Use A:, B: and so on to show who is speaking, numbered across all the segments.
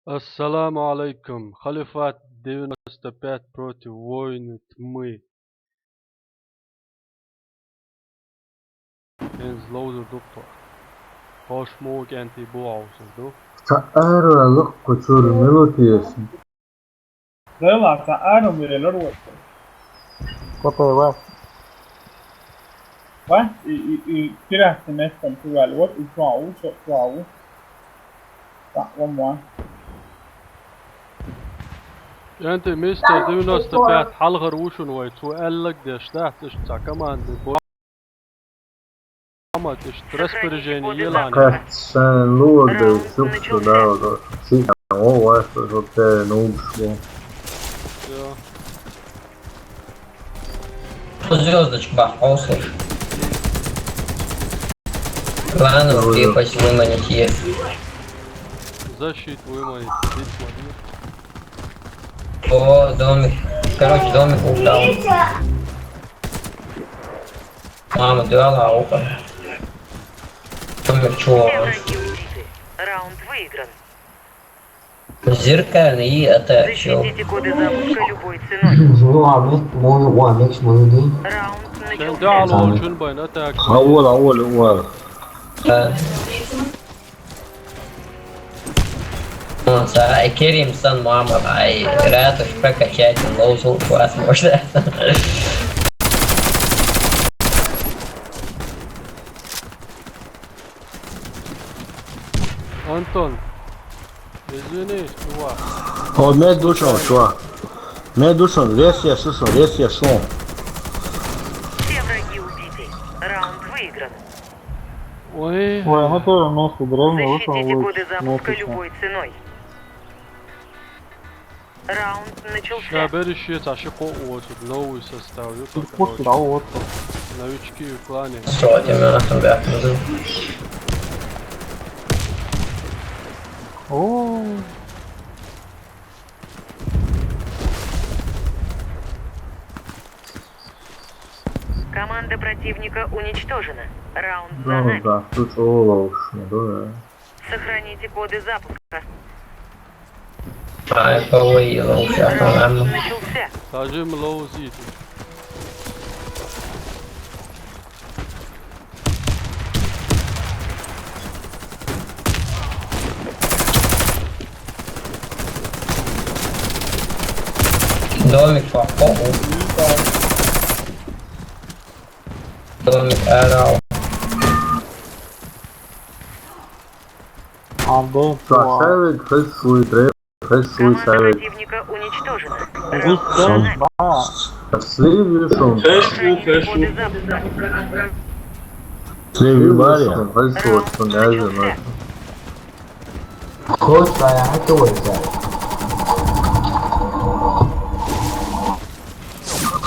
A: Ассаламу алейкум. Халифат 95 против войны тьмы. En zlozer doktor. Hoş mu genti bu avsın do?
B: Aralık koçurmalı diyorsun.
C: Relata Adam viene Norwest.
B: Kope
C: Va? Y tiraste nästan på väl. What is wrong? What's wrong? One more.
A: انت مستر 95 حلقة روشن ويتو قال لك ده اشتحت اشتع كمان بوامة اشترس برجاني يلعني.
B: Kaç sen låg sjukt där och då sitter han och efter så det Nordslå.
A: Ja.
D: Звездочка, Ослов. Планом крепость выманить есть.
A: Защиту выманить. Здесь смотри.
D: О, домик. Короче, домик упал. Мама дала окон. Домик чего?
E: Раунд выигран.
D: Зеркальный и это чё?
E: Защитите коды запуска любой ценой. Раунд
A: Sen de al
E: начался.
A: olsun bayın atak.
B: Avval.
D: Керим сан мама, ай, ратуш прокачать, лоузул класс можно.
A: Anton. Извини, чувак.
B: О, med dušom šo. Med dušom, lesje šum.
E: Все враги убиты. Раунд выигран.
A: Ой.
C: Ой, мы тоже вместе древние
E: Защитите коды запуска любой ценой. Раунд начался.
A: Шабери щит, а шико отут. Новый состав.
C: Пушки, да, вот.
A: Новички в клане.
D: Что, тебе на там бях
C: О,
E: Команда противника уничтожена. Раунд за
B: Ну
E: нами.
B: да, тут оловшно, да.
E: Сохраните коды запуска.
D: Ай, повоила уже,
E: Раунд
D: по-моему.
E: начался.
A: Tajim low ziti.
D: Домик попал. Домик орал.
C: Андей,
B: Savage, fes svoj
E: Команда
B: savage.
E: противника уничтожена. Раунд за
C: Вистер,
E: нами.
C: да.
B: Sliv šum.
E: Сохраните коды запуска.
B: Sliv barja. Fes
E: Раунд
B: svoj, ne znam.
E: начался.
D: Хоть твоя точка.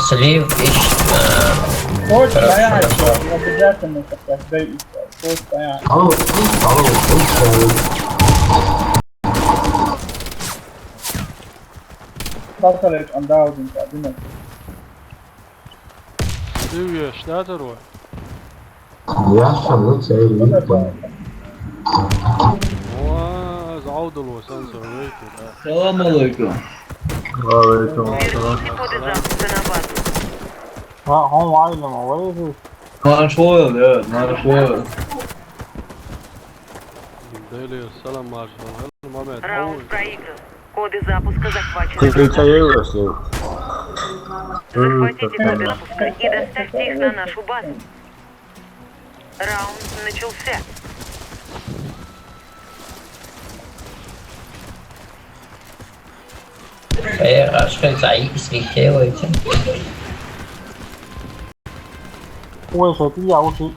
D: Слив ищет.
C: Коч стоять, не обязательно как дай. Коч стоять. Бакалет андаудин, думаю.
A: Divje, šta te roje? Oa, zaudalo sam se uvijek.
F: Salam alaikum.
B: Alaikum.
E: Верните коды запуска на базу.
C: Ha, han var ile mi? Vad är det?
F: Нашел, да, нашел.
A: Deli, salam maršal. Mamet,
E: Раунд проигран. Коды запуска захвачены.
B: Kritika jeva Sliv.
E: Захватите коды запуска и доставьте их на нашу базу. Раунд начался.
D: Что за слетело.
C: Ой, что ты я уши.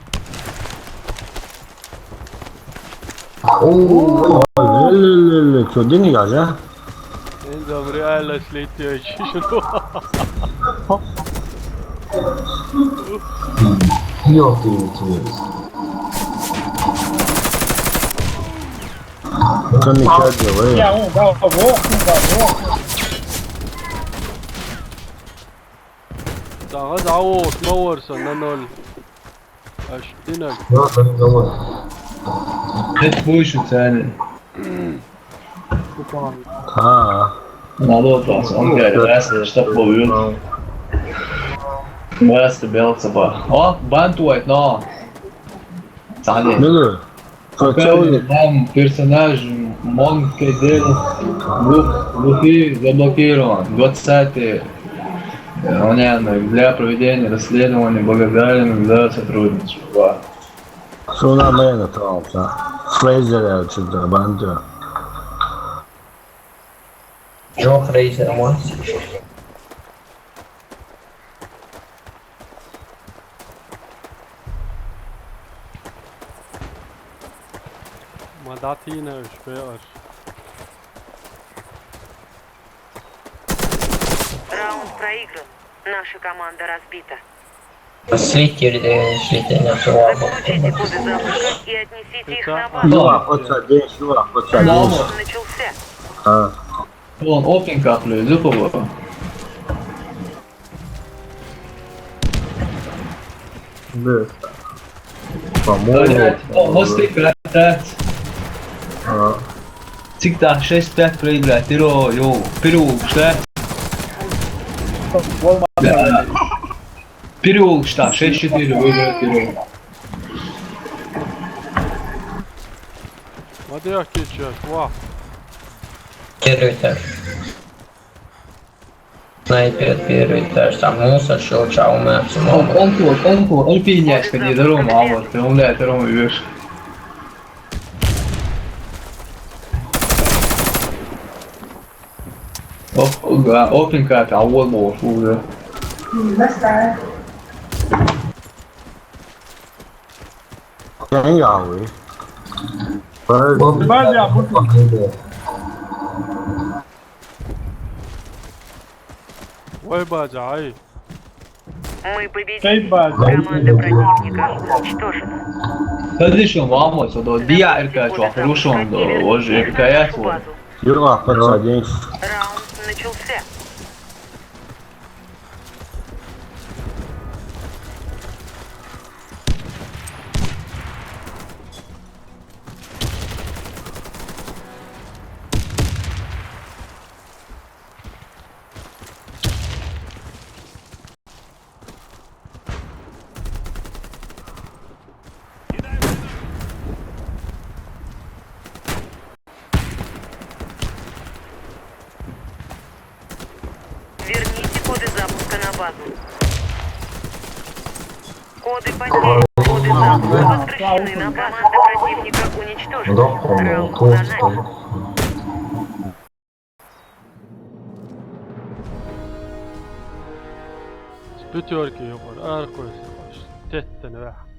B: Lele, čo dinigaš, ja?
A: en dobri, ajla slitio ćišnu.
B: To mi kađe, vej.
C: Ja, da,
A: Daha zavu, smoversa, na nol. Aştinak.
F: Это больше цены.
B: ها
F: Надо вас, он говорит, раз, чтоб был. Раз, ты бел собой. О, бантует, но. Сали.
B: نقول فكروني
F: Там персонаж Монкедел Луфи заблокирован. 20-й. Понятно. Для проведения расследования благодарен за сотрудничество.
B: شو مين طالع فريزر كذا بانجا
D: Джо Фрейзер, мой.
A: ما تعطينا شبيقر.
E: Раунд проигран. Наша команда разбита.
D: Слетели на траву.
E: Заполучите коды запуска и отнесите их на базу.
B: شو подсадить شو подсадить
E: Раунд начался.
B: ها
F: Он опенька плюс, зубово.
B: بس فمو
F: Мосты красавец.
B: ها
F: Цик-то 6-5 проиграть. Тиро, йоу. Переулок, что? Переулок, что? 6-4 выиграть переулок.
A: ما بدي احكي شيء واحد.
D: Первый этаж. Снайпер, первый этаж. Там мусор, щелча, умеется.
F: Он пинячка, не даром, а вот. Ты умляет, даром и веш. Опенька, а вот мол, уже.
B: كان يعوي
C: بعد يا ابو
A: وين باجعي؟
E: Мы победили.
C: Сейф база.
E: Команда противника уничтожена.
F: Следующим вам до диарка, что хорошо, до уже каять вот.
E: Базу.
B: يروح подсадить
E: Раунд начался. Верните коды запуска на базу. Коды потеряны. Коды запуска возвращены на базу. Команда противника уничтожена. Раунд за нами.
A: Spytjörki jobbar. Är konstigt. Tätten är.